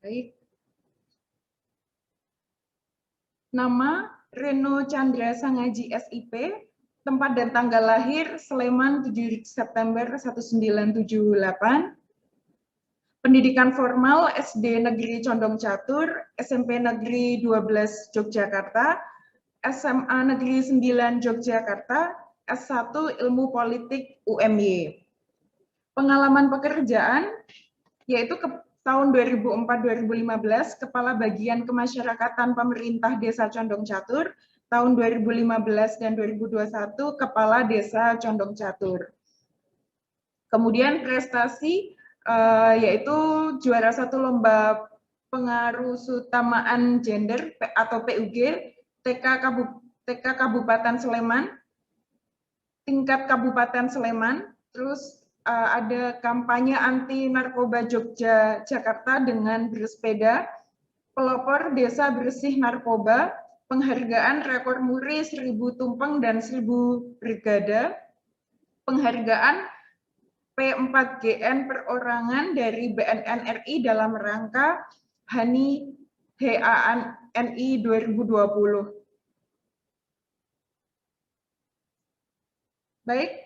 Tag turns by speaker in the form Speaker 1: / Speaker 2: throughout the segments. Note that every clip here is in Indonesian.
Speaker 1: Baik. Nama Reno Chandra Sangaji SIP, tempat dan tanggal lahir Sleman 7 September 1978, pendidikan formal SD Negeri Condong Catur, SMP Negeri 12 Yogyakarta, SMA Negeri 9 Yogyakarta, S1 Ilmu Politik UMY. Pengalaman pekerjaan yaitu tahun 2004-2015 Kepala Bagian Kemasyarakatan Pemerintah Desa Condong Catur, tahun 2015 dan 2021 Kepala Desa Condong Catur. Kemudian prestasi yaitu juara 1 lomba pengaruh utamaan gender atau PUG TK Kabupaten Sleman, tingkat Kabupaten Sleman, terus ada kampanye anti narkoba Jogja Jakarta dengan bersepeda, pelopor desa bersih narkoba, penghargaan rekor muri 1000 tumpeng dan 1000 brigada, penghargaan P4GN perorangan dari BNN RI dalam rangka HANI 2020. Baik,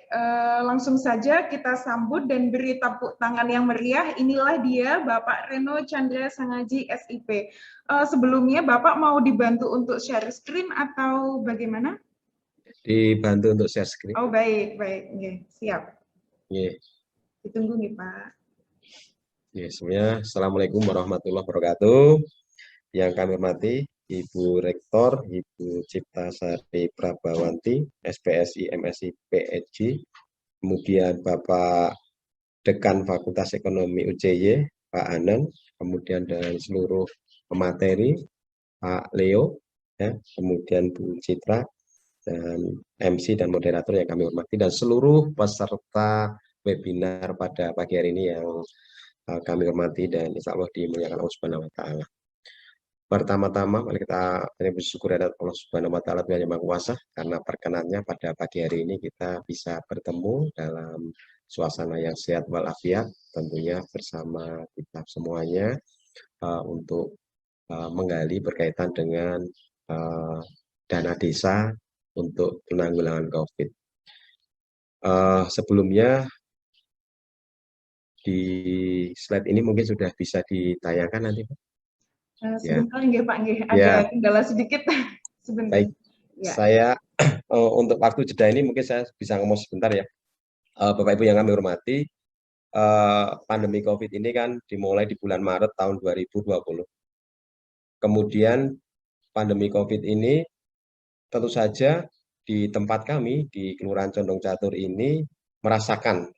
Speaker 1: langsung saja kita sambut dan beri tepuk tangan yang meriah. Inilah dia Bapak Reno Chandra Sangaji SIP. Sebelumnya Bapak mau dibantu untuk share screen atau bagaimana?
Speaker 2: Dibantu untuk share screen.
Speaker 1: Oh baik, baik, okay, siap. Ditunggu nih Pak.
Speaker 2: Semuanya, Assalamualaikum warahmatullahi wabarakatuh. Yang kami hormati Ibu Rektor, Ibu Cipta Sari Prabawanti, SPSI MSI PEG, kemudian Bapak Dekan Fakultas Ekonomi UCY, Pak Anang, kemudian dan seluruh pemateri, Pak Leo, ya, kemudian Bu Citra, dan MC dan moderator yang kami hormati, dan seluruh peserta webinar pada pagi hari ini yang kami hormati dan insya Allah dimuliakan Allah Subhanahu wa Ta'ala. Pertama-tama mari kita bersyukur kepada Allah Subhanahu wa Ta'ala Tuhan Yang Maha Kuasa karena perkenannya pada pagi hari ini kita bisa bertemu dalam suasana yang sehat walafiat, tentunya bersama kita semuanya untuk menggali berkaitan dengan dana desa untuk penanggulangan COVID. Sebelumnya di slide ini mungkin sudah bisa ditayangkan nanti, Pak.
Speaker 1: Sebentar nggih Pak, nggih ada kendala sedikit. Sebentar.
Speaker 2: Baik, saya untuk waktu jeda ini mungkin saya bisa ngomong sebentar ya. Bapak Ibu yang kami hormati, pandemi COVID ini kan dimulai di bulan Maret tahun 2020. Kemudian pandemi COVID ini tentu saja di tempat kami di Kelurahan Condong Catur ini merasakan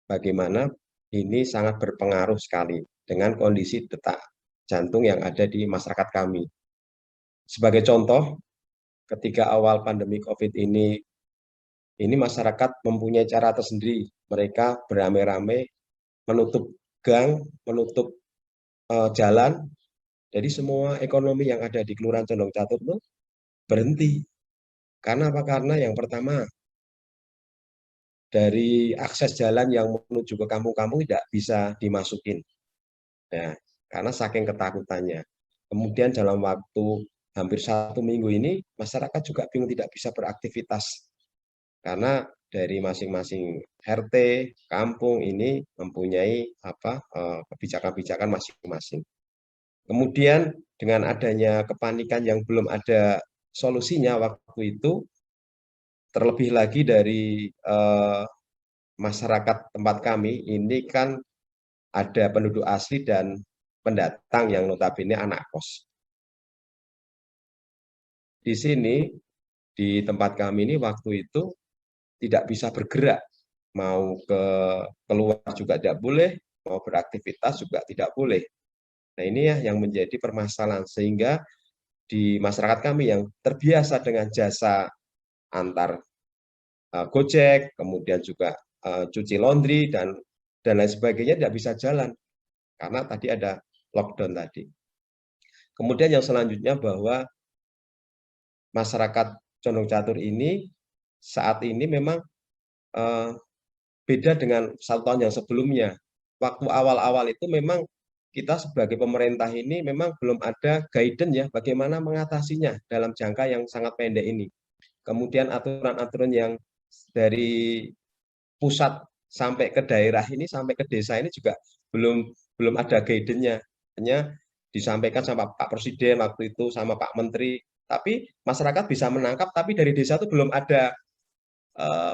Speaker 2: bagaimana ini sangat berpengaruh sekali dengan kondisi detak jantung yang ada di masyarakat kami. Sebagai contoh, ketika awal pandemi COVID ini masyarakat mempunyai cara tersendiri. Mereka beramai-ramai menutup gang, menutup jalan. Jadi semua ekonomi yang ada di Kelurahan Condong Catur itu berhenti. Karena apa? Karena yang pertama, dari akses jalan yang menuju ke kampung-kampung tidak bisa dimasukin. Ya, karena saking ketakutannya. Kemudian dalam waktu hampir 1 minggu ini, masyarakat juga bingung tidak bisa beraktivitas. Karena dari masing-masing RT, kampung ini mempunyai kebijakan-kebijakan masing-masing. Kemudian dengan adanya kepanikan yang belum ada solusinya waktu itu, terlebih lagi dari masyarakat tempat kami, ini kan ada penduduk asli dan pendatang yang notabene anak kos. Di sini, di tempat kami ini waktu itu tidak bisa bergerak, mau keluar juga tidak boleh, mau beraktivitas juga tidak boleh. Nah ini ya yang menjadi permasalahan, sehingga di masyarakat kami yang terbiasa dengan jasa antar Gojek, kemudian juga cuci laundry dan lain sebagainya tidak bisa jalan, karena tadi ada lockdown tadi. Kemudian yang selanjutnya bahwa masyarakat Condong Catur ini saat ini memang beda dengan 1 tahun yang sebelumnya. Waktu awal-awal itu memang kita sebagai pemerintah ini memang belum ada guidance ya bagaimana mengatasinya dalam jangka yang sangat pendek ini. Kemudian aturan-aturan yang dari pusat sampai ke daerah ini, sampai ke desa ini juga belum belum ada guidance-nya. Hanya disampaikan sama Pak Presiden waktu itu, sama Pak Menteri. Tapi masyarakat bisa menangkap, tapi dari desa itu belum ada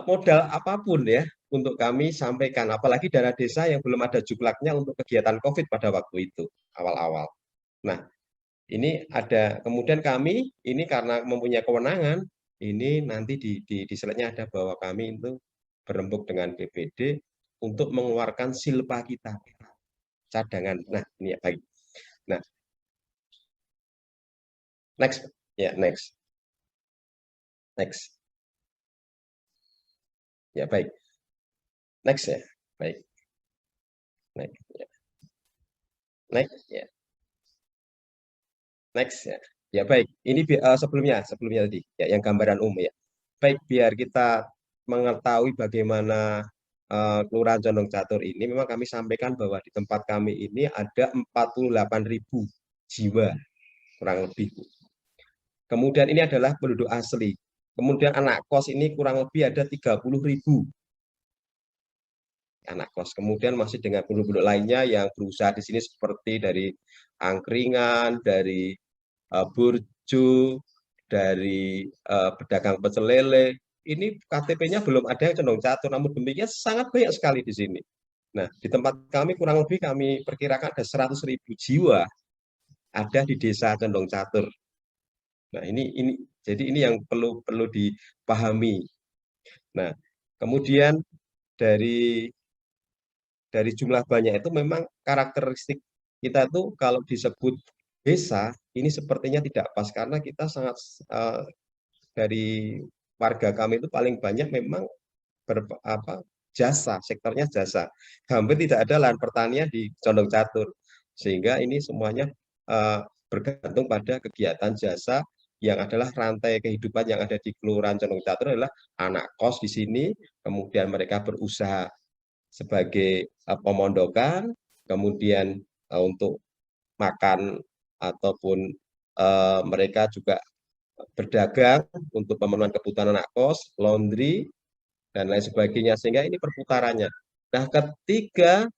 Speaker 2: modal apapun ya untuk kami sampaikan. Apalagi dana desa yang belum ada juklaknya untuk kegiatan COVID pada waktu itu, awal-awal. Nah, ini ada, kemudian kami ini karena mempunyai kewenangan, ini nanti di slide-nya ada bahwa kami itu berembuk dengan BPD untuk mengeluarkan silpa kita, cadangan. Nah, ini ya baik. Nah, next. Ya, next. Next. Ya, baik. Next ya. Baik. Next ya. Next ya. Next ya. Ya, baik. Ini sebelumnya tadi ya yang gambaran umum ya. Baik, biar kita mengetahui bagaimana Kelurahan Condong Catur ini, memang kami sampaikan bahwa di tempat kami ini ada 48.000 jiwa kurang lebih. Kemudian ini adalah penduduk asli. Kemudian anak kos ini kurang lebih ada 30.000 anak kos. Kemudian masih dengan penduduk lainnya yang berusaha di sini seperti dari angkringan, dari burjo, dari pedagang pecel lele. Ini KTP-nya belum ada yang Condong Catur, namun demikian sangat banyak sekali di sini. Nah, di tempat kami kurang lebih kami perkirakan ada 100.000 jiwa ada di desa Condong Catur. Nah, ini jadi ini yang perlu perlu dipahami. Nah, kemudian dari jumlah banyak itu memang karakteristik kita itu kalau disebut desa ini sepertinya tidak pas karena kita sangat dari warga kami itu paling banyak memang jasa, sektornya jasa. Hampir tidak ada lahan pertanian di Condong Catur. Sehingga ini semuanya bergantung pada kegiatan jasa yang adalah rantai kehidupan yang ada di Kelurahan Condong Catur adalah anak kos di sini, kemudian mereka berusaha sebagai pemondokan, kemudian untuk makan ataupun mereka juga berdagang untuk pemenuhan kebutuhan anak kos, laundry, dan lain sebagainya. Sehingga ini perputarannya. Nah, ketika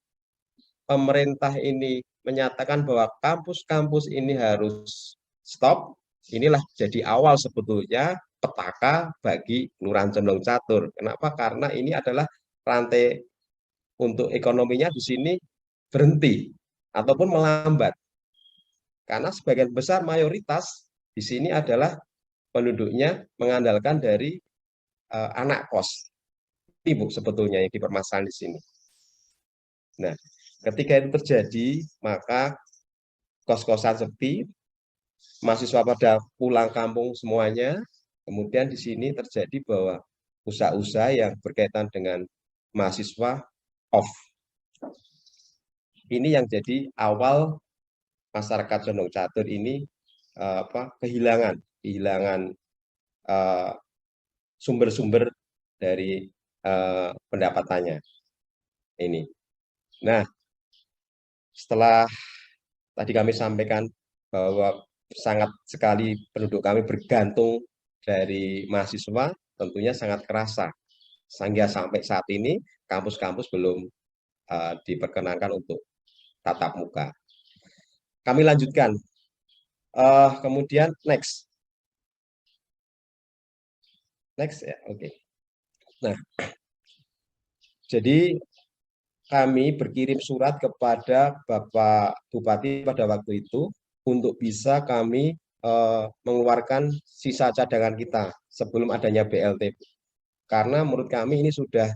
Speaker 2: pemerintah ini menyatakan bahwa kampus-kampus ini harus stop, inilah jadi awal sebetulnya petaka bagi Kelurahan Condong Catur. Kenapa? Karena ini adalah rantai untuk ekonominya di sini berhenti ataupun melambat. Karena sebagian besar mayoritas di sini adalah penduduknya mengandalkan dari anak kos. Ibu sebetulnya yang dipermasalahan di sini. Nah, ketika itu terjadi, maka kos-kosan sepi, mahasiswa pada pulang kampung semuanya, kemudian di sini terjadi bahwa usaha-usaha yang berkaitan dengan mahasiswa off. Ini yang jadi awal masyarakat Condong Catur ini kehilangan sumber-sumber dari pendapatannya ini. Nah, setelah tadi kami sampaikan bahwa sangat sekali penduduk kami bergantung dari mahasiswa, tentunya sangat kerasa. Sehingga sampai saat ini kampus-kampus belum diperkenankan untuk tatap muka. Kami lanjutkan. Kemudian next. Next ya, oke. Nah, jadi kami berkirim surat kepada Bapak Bupati pada waktu itu untuk bisa kami mengeluarkan sisa cadangan kita sebelum adanya BLT. Karena menurut kami ini sudah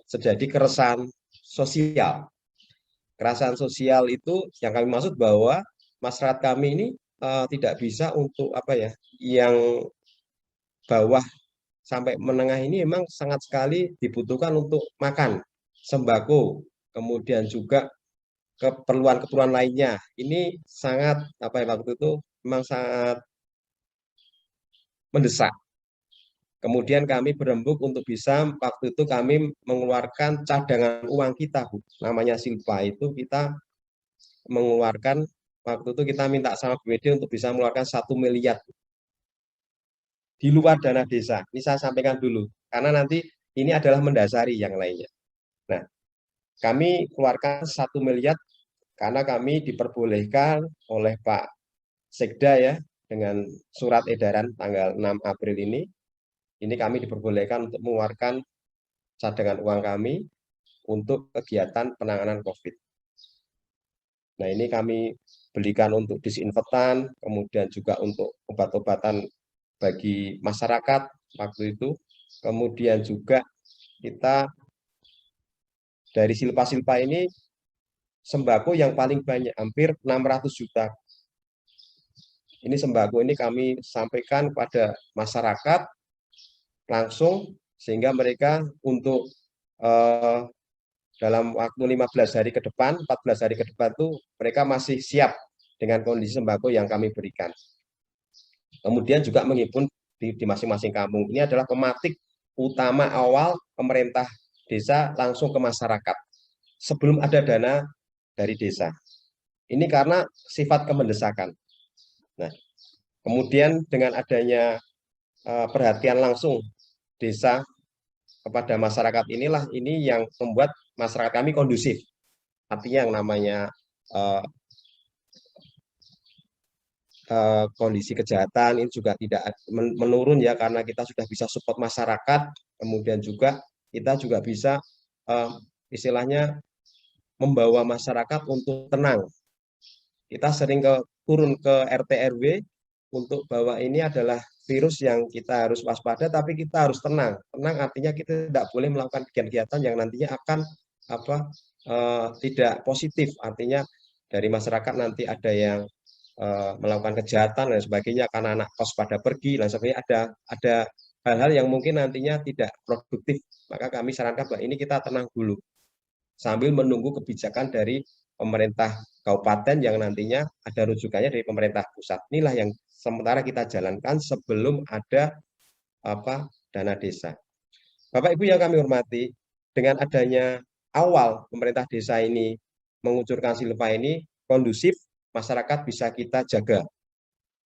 Speaker 2: terjadi keresahan sosial. Keresahan sosial itu yang kami maksud bahwa masyarakat kami ini tidak bisa untuk yang bawah sampai menengah ini memang sangat sekali dibutuhkan untuk makan sembako, kemudian juga keperluan-keperluan lainnya. Ini sangat waktu itu memang sangat mendesak. Kemudian kami berembuk untuk bisa waktu itu kami mengeluarkan cadangan uang kita, Bu. Namanya silpa itu kita mengeluarkan, waktu itu kita minta sama BPD untuk bisa mengeluarkan 1 miliar di luar dana desa. Ini saya sampaikan dulu, karena nanti ini adalah mendasari yang lainnya. Nah, kami keluarkan 1 miliar karena kami diperbolehkan oleh Pak Sekda ya, dengan surat edaran tanggal 6 April ini kami diperbolehkan untuk mengeluarkan cadangan uang kami untuk kegiatan penanganan COVID. Nah, ini kami belikan untuk disinfektan, kemudian juga untuk obat-obatan bagi masyarakat waktu itu. Kemudian juga kita dari Silpa-Silpa ini sembako yang paling banyak, hampir 600 juta. Ini sembako ini kami sampaikan kepada masyarakat langsung, sehingga mereka untuk dalam waktu 15 hari ke depan, 14 hari ke depan itu mereka masih siap dengan kondisi sembako yang kami berikan. Kemudian juga menghimpun di masing-masing kampung. Ini adalah pematik utama awal pemerintah desa langsung ke masyarakat sebelum ada dana dari desa. Ini karena sifat kemendesakan. Nah, kemudian dengan adanya perhatian langsung desa kepada masyarakat inilah ini yang membuat masyarakat kami kondusif. Artinya yang namanya kondisi kejahatan ini juga tidak menurun ya, karena kita sudah bisa support masyarakat. Kemudian juga kita juga bisa istilahnya membawa masyarakat untuk tenang. Kita sering turun ke RT RW untuk bahwa ini adalah virus yang kita harus waspada, tapi kita harus tenang. Tenang artinya kita tidak boleh melakukan kegiatan yang nantinya akan tidak positif. Artinya dari masyarakat nanti ada yang melakukan kejahatan dan sebagainya karena anak kos pada pergi dan sebagainya, ada hal-hal yang mungkin nantinya tidak produktif. Maka kami sarankan bahwa ini kita tenang dulu sambil menunggu kebijakan dari pemerintah kabupaten yang nantinya ada rujukannya dari pemerintah pusat. Inilah yang sementara kita jalankan sebelum ada dana desa. Bapak Ibu yang kami hormati, dengan adanya awal pemerintah desa ini mengucurkan Silpa ini kondusif, masyarakat bisa kita jaga.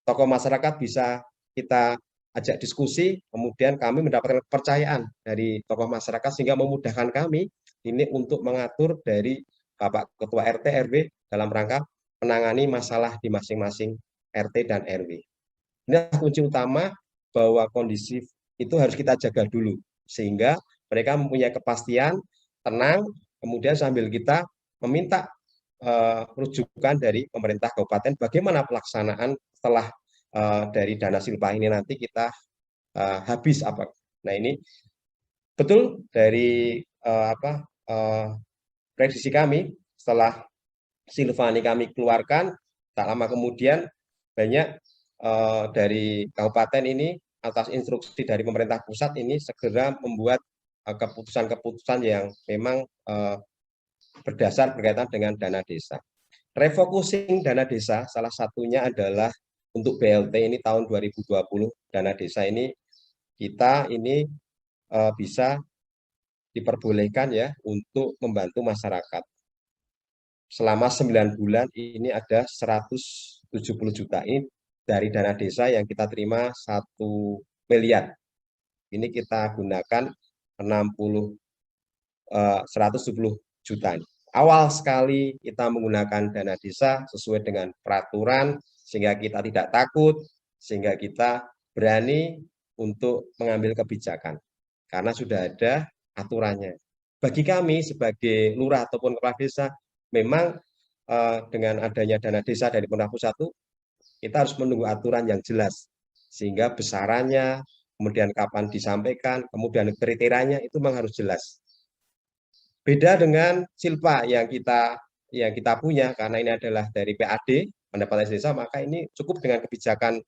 Speaker 2: Tokoh masyarakat bisa kita ajak diskusi, kemudian kami mendapatkan kepercayaan dari tokoh masyarakat sehingga memudahkan kami ini untuk mengatur dari Bapak Ketua RT RW dalam rangka menangani masalah di masing-masing RT dan RW. Ini kunci utama bahwa kondisi itu harus kita jaga dulu sehingga mereka mempunyai kepastian, tenang, kemudian sambil kita meminta rujukan dari pemerintah kabupaten bagaimana pelaksanaan setelah dari dana Silpa ini nanti kita habis apa. Nah, ini betul dari prediksi kami setelah Silpa ini kami keluarkan, tak lama kemudian banyak dari kabupaten ini atas instruksi dari pemerintah pusat ini segera membuat keputusan-keputusan yang memang berdasar berkaitan dengan dana desa. Refocusing dana desa salah satunya adalah untuk BLT ini tahun 2020 dana desa ini kita ini bisa diperbolehkan ya untuk membantu masyarakat. Selama 9 bulan ini ada 170 juta ini dari dana desa yang kita terima 1 miliar. Ini kita gunakan 170 juta. Awal sekali kita menggunakan dana desa sesuai dengan peraturan, sehingga kita tidak takut, sehingga kita berani untuk mengambil kebijakan, karena sudah ada aturannya. Bagi kami sebagai lurah ataupun kepala desa, memang dengan adanya dana desa dari pemerintah pusat itu, kita harus menunggu aturan yang jelas, sehingga besarannya, kemudian kapan disampaikan, kemudian kriterianya itu memang harus jelas. Beda dengan Silpa yang kita punya, karena ini adalah dari PAD, pendapatan desa, maka ini cukup dengan kebijakan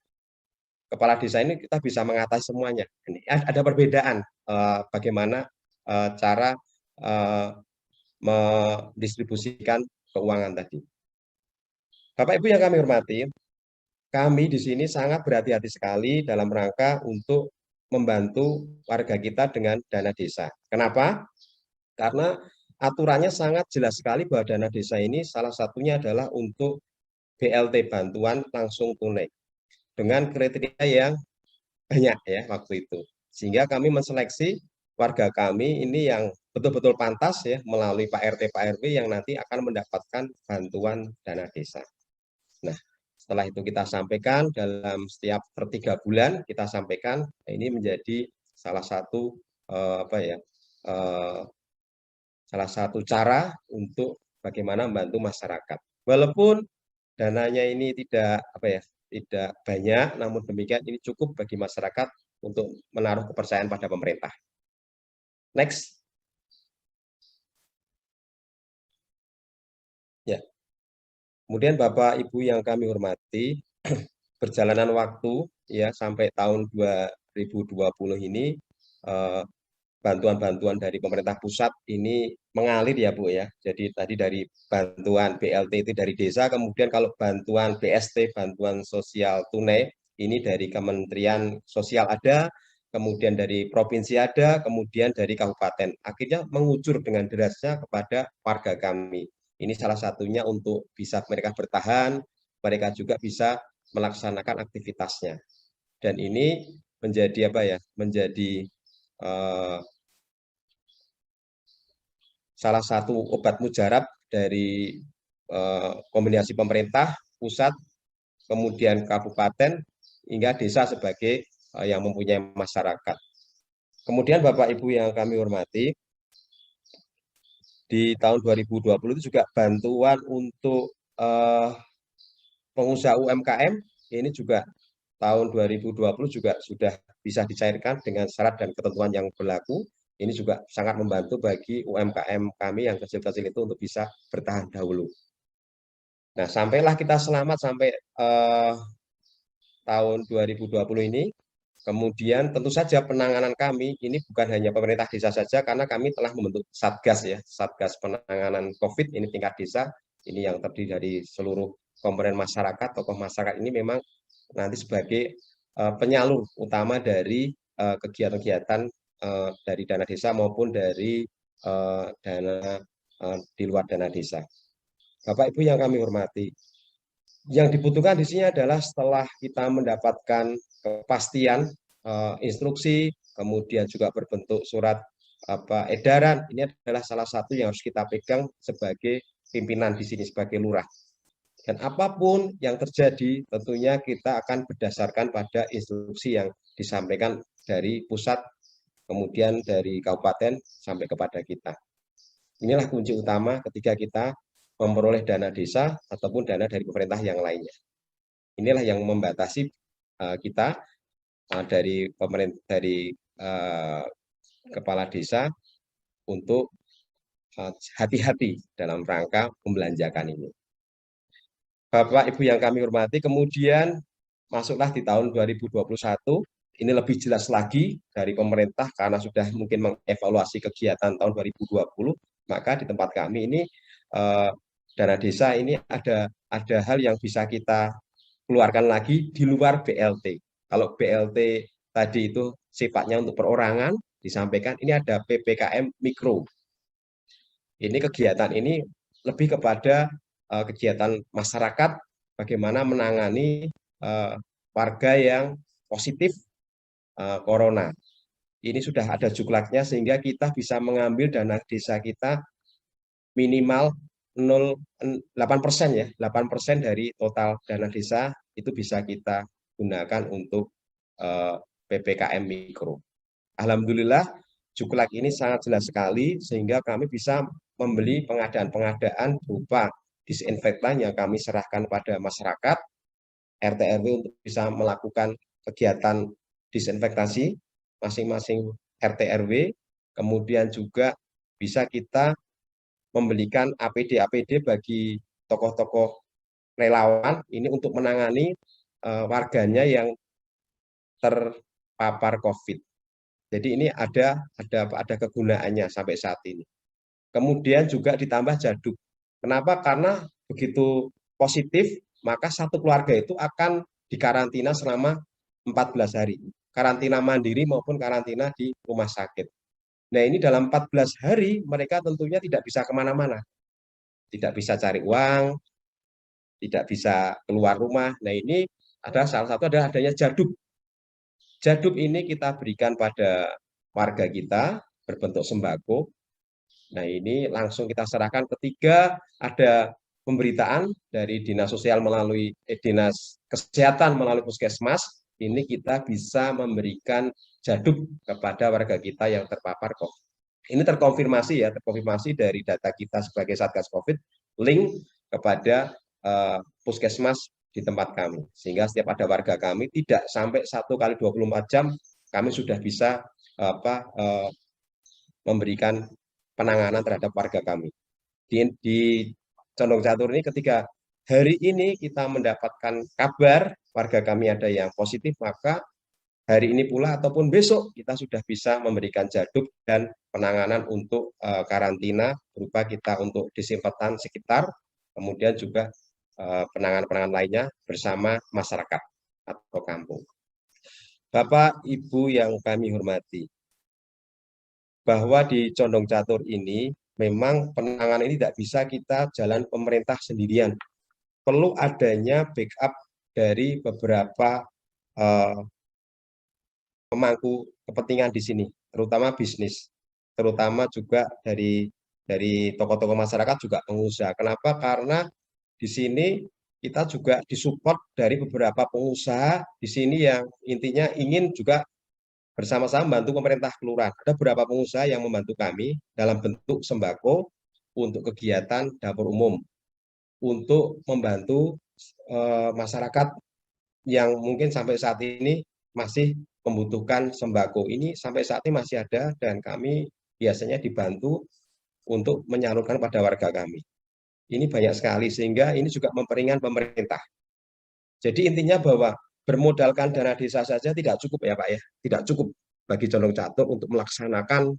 Speaker 2: kepala desa ini kita bisa mengatasi semuanya. Ini ada perbedaan bagaimana cara mendistribusikan keuangan tadi. Bapak Ibu yang kami hormati, kami di sini sangat berhati-hati sekali dalam rangka untuk membantu warga kita dengan dana desa. Kenapa? Karena aturannya sangat jelas sekali bahwa dana desa ini salah satunya adalah untuk BLT, bantuan langsung tunai, dengan kriteria yang banyak ya waktu itu. Sehingga kami menseleksi warga kami ini yang betul-betul pantas ya melalui Pak RT Pak RW yang nanti akan mendapatkan bantuan dana desa. Nah, setelah itu kita sampaikan dalam setiap per 3 bulan kita sampaikan, ini menjadi salah satu salah satu cara untuk bagaimana membantu masyarakat. Walaupun dananya ini tidak banyak, namun demikian ini cukup bagi masyarakat untuk menaruh kepercayaan pada pemerintah. Next. Ya. Kemudian Bapak Ibu yang kami hormati, perjalanan waktu ya sampai tahun 2020 ini bantuan-bantuan dari pemerintah pusat ini mengalir ya Bu ya. Jadi tadi dari bantuan BLT itu dari desa, kemudian kalau bantuan BST, bantuan sosial tunai, ini dari Kementerian Sosial ada, kemudian dari provinsi ada, kemudian dari kabupaten. Akhirnya mengucur dengan derasnya kepada warga kami. Ini salah satunya untuk bisa mereka bertahan, mereka juga bisa melaksanakan aktivitasnya. Dan ini menjadi menjadi salah satu obat mujarab dari kombinasi pemerintah pusat, kemudian kabupaten hingga desa sebagai yang mempunyai masyarakat. Kemudian Bapak Ibu yang kami hormati, di tahun 2020 itu juga bantuan untuk pengusaha UMKM ini juga tahun 2020 juga sudah bisa dicairkan dengan syarat dan ketentuan yang berlaku. Ini juga sangat membantu bagi UMKM kami yang kecil-kecil itu untuk bisa bertahan dahulu. Nah, sampailah kita selamat sampai tahun 2020 ini. Kemudian tentu saja penanganan kami ini bukan hanya pemerintah desa saja, karena kami telah membentuk Satgas ya, Satgas Penanganan COVID ini tingkat desa, ini yang terdiri dari seluruh komponen masyarakat, tokoh masyarakat ini memang nanti sebagai penyalur utama dari kegiatan-kegiatan dari dana desa maupun dari dana di luar dana desa. Bapak Ibu yang kami hormati, yang dibutuhkan di sini adalah setelah kita mendapatkan kepastian instruksi, kemudian juga berbentuk surat edaran, ini adalah salah satu yang harus kita pegang sebagai pimpinan di sini, sebagai lurah. Dan apapun yang terjadi, tentunya kita akan berdasarkan pada instruksi yang disampaikan dari pusat, kemudian dari kabupaten sampai kepada kita. Inilah kunci utama ketika kita memperoleh dana desa ataupun dana dari pemerintah yang lainnya. Inilah yang membatasi kita dari pemerintah, dari kepala desa untuk hati-hati dalam rangka membelanjakan ini. Bapak Ibu yang kami hormati, kemudian masuklah di tahun 2021, ini lebih jelas lagi dari pemerintah karena sudah mungkin mengevaluasi kegiatan tahun 2020, maka di tempat kami ini dana desa ini ada hal yang bisa kita keluarkan lagi di luar BLT. Kalau BLT tadi itu sifatnya untuk perorangan, disampaikan ini ada PPKM Mikro. Ini kegiatan ini lebih kepada kegiatan masyarakat bagaimana menangani warga yang positif corona. Ini sudah ada juklaknya sehingga kita bisa mengambil dana desa kita minimal 8% ya, 8% dari total dana desa itu bisa kita gunakan untuk PPKM Mikro. Alhamdulillah juklak ini sangat jelas sekali sehingga kami bisa membeli pengadaan-pengadaan berupa disinfektan yang kami serahkan pada masyarakat RT RW untuk bisa melakukan kegiatan disinfektasi masing-masing RT RW, kemudian juga bisa kita membelikan APD bagi tokoh-tokoh relawan ini untuk menangani warganya yang terpapar COVID. Jadi ini ada kegunaannya sampai saat ini. Kemudian juga ditambah jaduk. Kenapa? Karena begitu positif, maka satu keluarga itu akan dikarantina selama 14 hari. Karantina mandiri maupun karantina di rumah sakit. Nah, ini dalam 14 hari mereka tentunya tidak bisa kemana-mana, tidak bisa cari uang, tidak bisa keluar rumah. Nah, ini adalah salah satu adalah adanya jaduk. Jaduk ini kita berikan pada warga kita berbentuk sembako. Nah, ini langsung kita serahkan ketika ada pemberitaan dari Dinas Sosial melalui Dinas Kesehatan melalui Puskesmas, ini kita bisa memberikan jaduk kepada warga kita yang terpapar COVID. Ini terkonfirmasi ya, terkonfirmasi dari data kita sebagai Satgas COVID, link kepada Puskesmas di tempat kami. Sehingga setiap ada warga kami tidak sampai 1 kali 24 jam kami sudah bisa memberikan penanganan terhadap warga kami. Di Condong Catur ini ketika hari ini kita mendapatkan kabar warga kami ada yang positif, maka hari ini pula ataupun besok kita sudah bisa memberikan jaduk dan penanganan untuk karantina berupa kita untuk disinfektan sekitar, kemudian juga penanganan-penanganan lainnya bersama masyarakat atau kampung. Bapak, Ibu yang kami hormati, bahwa di Condong Catur ini memang penanganan ini tidak bisa kita jalan pemerintah sendirian. Perlu adanya backup dari beberapa pemangku kepentingan di sini, terutama bisnis, terutama juga dari tokoh-tokoh masyarakat juga pengusaha. Kenapa? Karena di sini kita juga disupport dari beberapa pengusaha di sini yang intinya ingin juga bersama-sama membantu pemerintah kelurahan. Ada beberapa pengusaha yang membantu kami dalam bentuk sembako untuk kegiatan dapur umum, untuk membantu masyarakat yang mungkin sampai saat ini masih membutuhkan sembako. Ini sampai saat ini masih ada dan kami biasanya dibantu untuk menyalurkan pada warga kami. Ini banyak sekali sehingga ini juga memperingan pemerintah. Jadi intinya bahwa bermodalkan dana desa saja tidak cukup ya Pak ya, tidak cukup bagi Condong Catur untuk melaksanakan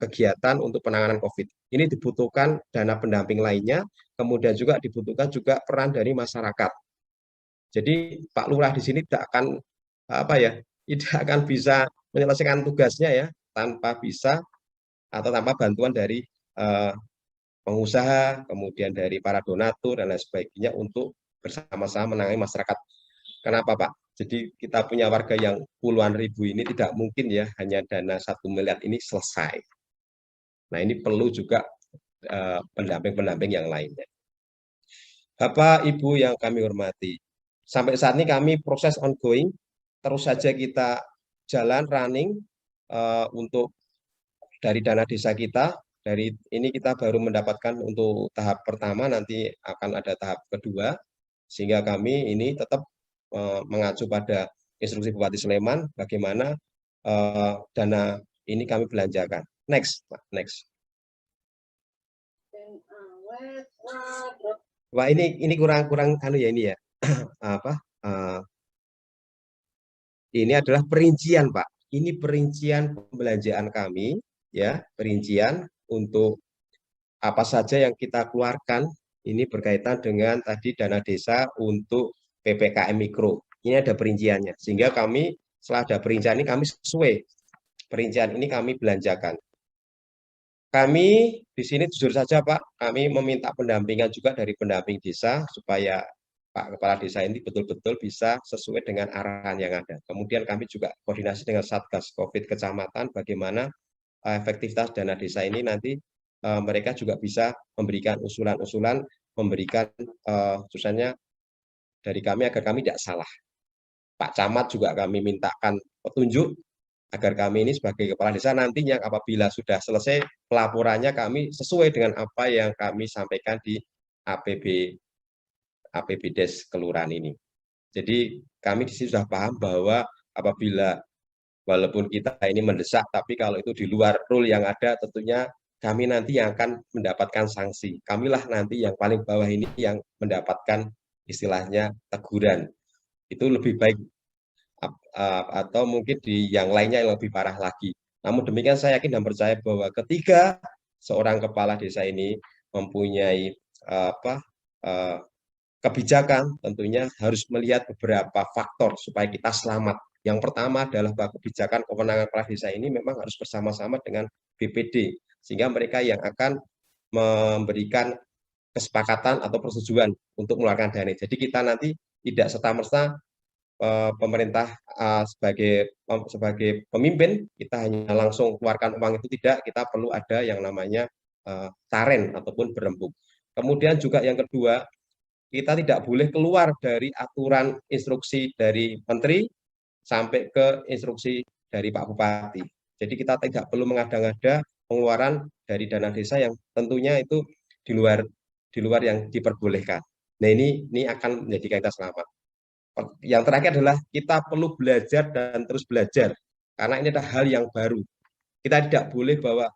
Speaker 2: kegiatan untuk penanganan COVID. Ini dibutuhkan dana pendamping lainnya, kemudian juga dibutuhkan juga peran dari masyarakat. Jadi Pak Lurah di sini tidak akan tidak akan bisa menyelesaikan tugasnya ya tanpa bisa atau tanpa bantuan dari pengusaha, kemudian dari para donatur dan lain sebagainya untuk bersama-sama menangani masyarakat. Kenapa Pak? Jadi kita punya warga yang puluhan ribu ini tidak mungkin ya hanya dana 1 miliar ini selesai. Nah, ini perlu juga pendamping-pendamping yang lainnya. Bapak, Ibu yang kami hormati, sampai saat ini kami proses ongoing, terus saja kita jalan running untuk dari dana desa kita. Dari ini kita baru mendapatkan untuk tahap pertama, nanti akan ada tahap kedua, sehingga kami ini tetap mengacu pada instruksi Bupati Sleman, bagaimana dana ini kami belanjakan. Next, Pak. Next. Wah, ini kurang anu ya ini ya. Ini adalah perincian, Pak. Ini perincian pembelanjaan kami ya, perincian untuk apa saja yang kita keluarkan. Ini berkaitan dengan tadi dana desa untuk PPKM Mikro. Ini ada perinciannya. Sehingga kami setelah ada perincian ini kami sesuai perincian ini kami belanjakan. Kami di sini jujur saja Pak, kami meminta pendampingan juga dari pendamping desa supaya Pak Kepala Desa ini betul-betul bisa sesuai dengan arahan yang ada. Kemudian kami juga koordinasi dengan Satgas COVID Kecamatan bagaimana efektivitas dana desa ini nanti mereka juga bisa memberikan usulan-usulan, memberikan khususnya dari kami agar kami tidak salah. Pak Camat juga kami mintakan petunjuk agar kami ini sebagai kepala desa nantinya apabila sudah selesai pelaporannya kami sesuai dengan apa yang kami sampaikan di APBDes kelurahan ini. Jadi kami di sini sudah paham bahwa apabila walaupun kita ini mendesak, tapi kalau itu di luar rule yang ada tentunya kami nanti yang akan mendapatkan sanksi. Kamilah nanti yang paling bawah ini yang mendapatkan istilahnya teguran. Itu lebih baik atau mungkin di yang lainnya yang lebih parah lagi. Namun demikian saya yakin dan percaya bahwa ketika seorang kepala desa ini mempunyai kebijakan, tentunya harus melihat beberapa faktor supaya kita selamat. Yang pertama adalah bahwa kebijakan kewenangan kepala desa ini memang harus bersama-sama dengan BPD, sehingga mereka yang akan memberikan kesepakatan atau persetujuan untuk mengeluarkan dana. Jadi kita nanti tidak serta-merta pemerintah sebagai pemimpin kita hanya langsung keluarkan uang itu, tidak, kita perlu ada yang namanya taren ataupun berembuk. Kemudian juga yang kedua, kita tidak boleh keluar dari aturan instruksi dari menteri sampai ke instruksi dari Pak Bupati. Jadi kita tidak perlu mengada-ngada pengeluaran dari dana desa yang tentunya itu di luar yang diperbolehkan. Nah, ini akan menjadikan kita selamat. Yang terakhir adalah kita perlu belajar dan terus belajar, karena ini adalah hal yang baru. Kita tidak boleh bahwa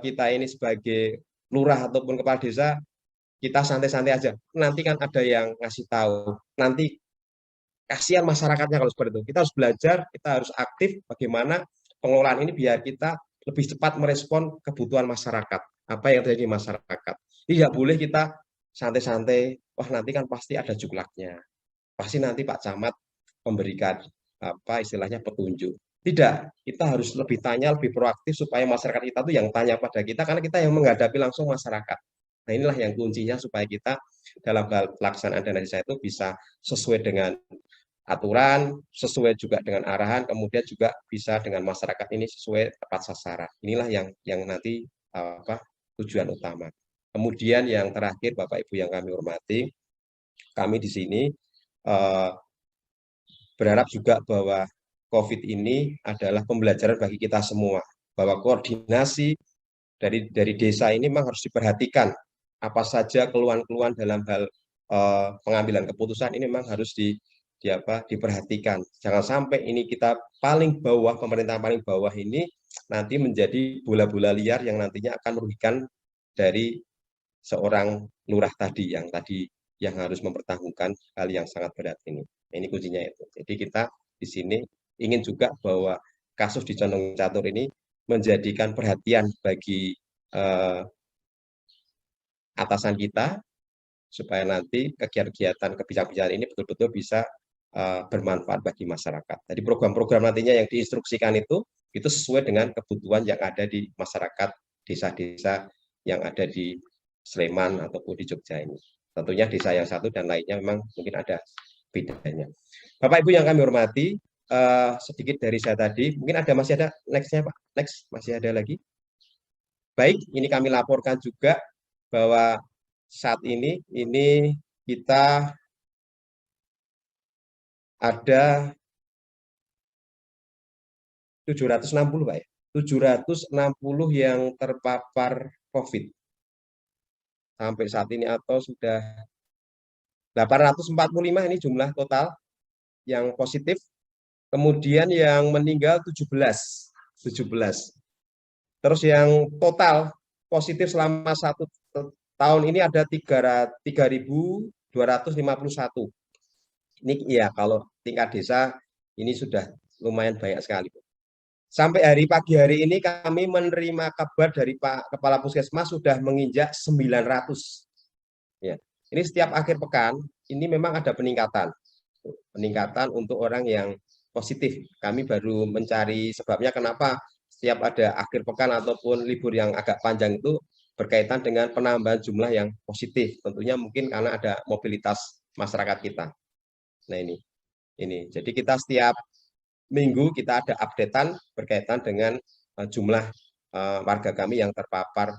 Speaker 2: kita ini sebagai lurah ataupun kepala desa, kita santai-santai aja. Nanti kan ada yang ngasih tahu, nanti kasihan masyarakatnya kalau seperti itu. Kita harus belajar, kita harus aktif bagaimana pengelolaan ini biar kita lebih cepat merespon kebutuhan masyarakat, apa yang terjadi di masyarakat. Tidak boleh kita santai-santai, wah nanti kan pasti ada juklaknya, pasti nanti Pak Camat memberikan apa istilahnya petunjuk. Tidak, kita harus lebih tanya, lebih proaktif supaya masyarakat kita tuh yang tanya pada kita, karena kita yang menghadapi langsung masyarakat. Nah, inilah yang kuncinya supaya kita dalam hal pelaksanaan dana desa itu bisa sesuai dengan aturan, sesuai juga dengan arahan, kemudian juga bisa dengan masyarakat ini sesuai tepat sasaran. Inilah yang nanti tujuan utama. Kemudian yang terakhir, Bapak Ibu yang kami hormati, kami di sini berharap juga bahwa COVID ini adalah pembelajaran bagi kita semua, bahwa koordinasi dari desa ini memang harus diperhatikan. Apa saja keluhan-keluhan dalam hal pengambilan keputusan ini memang harus diperhatikan. Jangan sampai ini kita paling bawah, pemerintah paling bawah ini nanti menjadi bola-bola liar yang nantinya akan merugikan dari seorang lurah tadi yang harus mempertahankan hal yang sangat berat ini. Ini kuncinya itu. Jadi kita di sini ingin juga bahwa kasus di Condong Catur ini menjadikan perhatian bagi atasan kita, supaya nanti kegiatan kebijakan ini betul-betul bisa bermanfaat bagi masyarakat. Jadi program-program nantinya yang diinstruksikan itu sesuai dengan kebutuhan yang ada di masyarakat desa-desa yang ada di Sleman ataupun di Jogja ini. Tentunya desa yang satu dan lainnya memang mungkin ada bedanya. Bapak Ibu yang kami hormati, sedikit dari saya tadi, mungkin masih ada next-nya Pak, next masih ada lagi. Baik, ini kami laporkan juga bahwa saat ini kita ada 760 Pak ya, 760 yang terpapar COVID sampai saat ini, atau sudah 845 ini jumlah total yang positif. Kemudian yang meninggal 17. Terus yang total positif selama 1 tahun ini ada 3.251. Ini ya kalau tingkat desa ini sudah lumayan banyak sekali. Sampai pagi hari ini kami menerima kabar dari Pak Kepala Puskesmas sudah menginjak 900. Ya. Ini setiap akhir pekan ini memang ada peningkatan untuk orang yang positif. Kami baru mencari sebabnya kenapa setiap ada akhir pekan ataupun libur yang agak panjang itu berkaitan dengan penambahan jumlah yang positif. Tentunya mungkin karena ada mobilitas masyarakat kita. Nah ini. Jadi kita setiap minggu kita ada updatean berkaitan dengan jumlah warga kami yang terpapar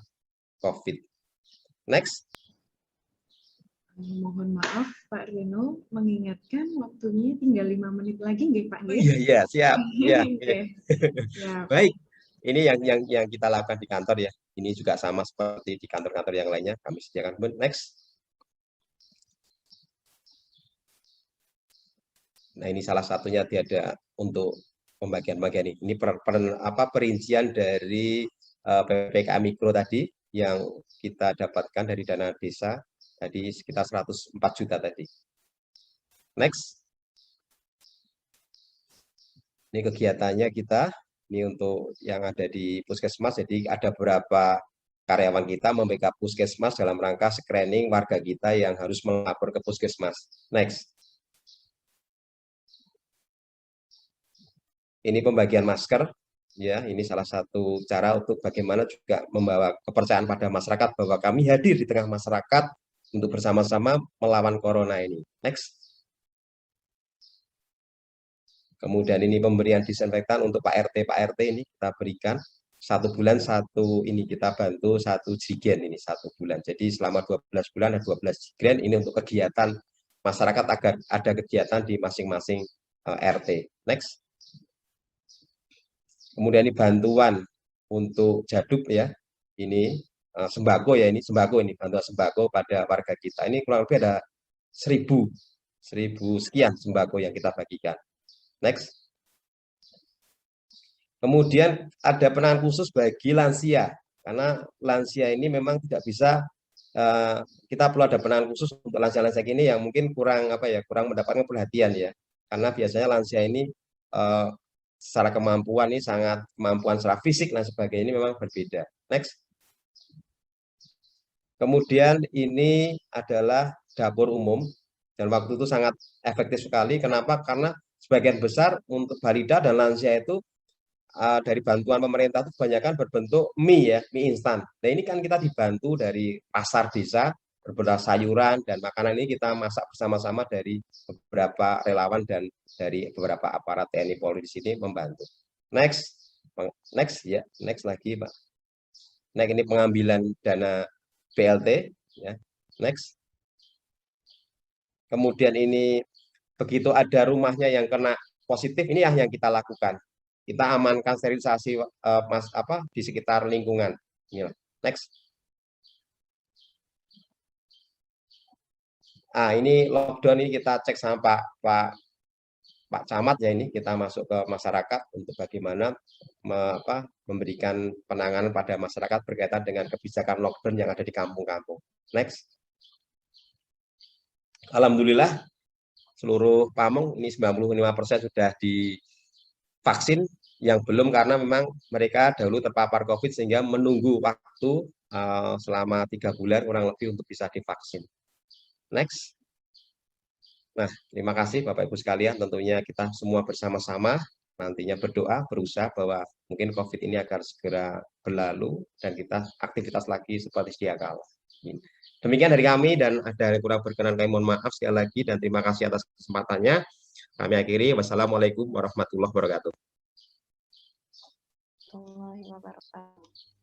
Speaker 2: COVID. Next.
Speaker 1: Mohon maaf Pak Reno, mengingatkan waktunya tinggal 5 menit lagi nggih Pak?
Speaker 2: Iya, siap. Ya.
Speaker 1: Okay.
Speaker 2: Baik, ini yang kita lakukan di kantor ya. Ini juga sama seperti di kantor-kantor yang lainnya, kami sediakan. Next. Nah, ini salah satunya ada untuk pembagian-pembagian ini. Ini perincian dari PPKM Mikro tadi yang kita dapatkan dari dana desa, tadi sekitar 104 juta tadi. Next. Ini kegiatannya kita, ini untuk yang ada di Puskesmas, jadi ada beberapa karyawan kita membackup Puskesmas dalam rangka screening warga kita yang harus melapor ke Puskesmas. Next. Ini pembagian masker, ya. Ini salah satu cara untuk bagaimana juga membawa kepercayaan pada masyarakat bahwa kami hadir di tengah masyarakat untuk bersama-sama melawan corona ini. Next. Kemudian ini pemberian disinfektan untuk Pak RT. Pak RT ini kita berikan 1 bulan satu ini kita bantu 1 jigen ini 1 bulan. Jadi selama 12 bulan ada 12 jigen ini untuk kegiatan masyarakat agar ada kegiatan di masing-masing RT. Next. Kemudian ini bantuan untuk jaduk ya. Ini sembako ya, ini sembako ini bantuan sembako pada warga kita. Ini kurang lebih ada 1000 sekian sembako yang kita bagikan. Next. Kemudian ada penanganan khusus bagi lansia, karena lansia ini memang tidak bisa, kita perlu ada penanganan khusus untuk lansia-lansia ini yang mungkin kurang kurang mendapatkan perhatian ya, karena biasanya lansia ini secara kemampuan ini kemampuan secara fisik dan sebagainya ini memang berbeda. Next. Kemudian ini adalah dapur umum dan waktu itu sangat efektif sekali. Kenapa? Karena sebagian besar untuk balita dan lansia itu dari bantuan pemerintah itu kebanyakan berbentuk mie ya, mie instan. Nah ini kan kita dibantu dari pasar desa, beberapa sayuran dan makanan ini kita masak bersama-sama dari beberapa relawan dan dari beberapa aparat TNI Polri di sini membantu. Next, next ya, next lagi Pak. Nah ini pengambilan dana BLT ya, next. Kemudian ini begitu ada rumahnya yang kena positif, ini yang kita lakukan. Kita amankan sterilisasi di sekitar lingkungan. Next. Ini lockdown ini kita cek sama Pak Camat ya, ini kita masuk ke masyarakat untuk bagaimana memberikan penanganan pada masyarakat berkaitan dengan kebijakan lockdown yang ada di kampung-kampung. Next. Alhamdulillah seluruh Pamong ini 95% sudah divaksin, yang belum karena memang mereka dahulu terpapar COVID sehingga menunggu waktu selama 3 bulan kurang lebih untuk bisa divaksin. Next. Nah, terima kasih Bapak Ibu sekalian. Tentunya kita semua bersama-sama nantinya berdoa, berusaha bahwa mungkin COVID ini akan segera berlalu dan kita aktivitas lagi seperti sedia kala. Demikian dari kami, dan ada yang kurang berkenan kami mohon maaf sekali lagi, dan terima kasih atas kesempatannya. Kami akhiri. Wassalamualaikum warahmatullahi wabarakatuh.
Speaker 3: Warahmatullahi wabarakatuh.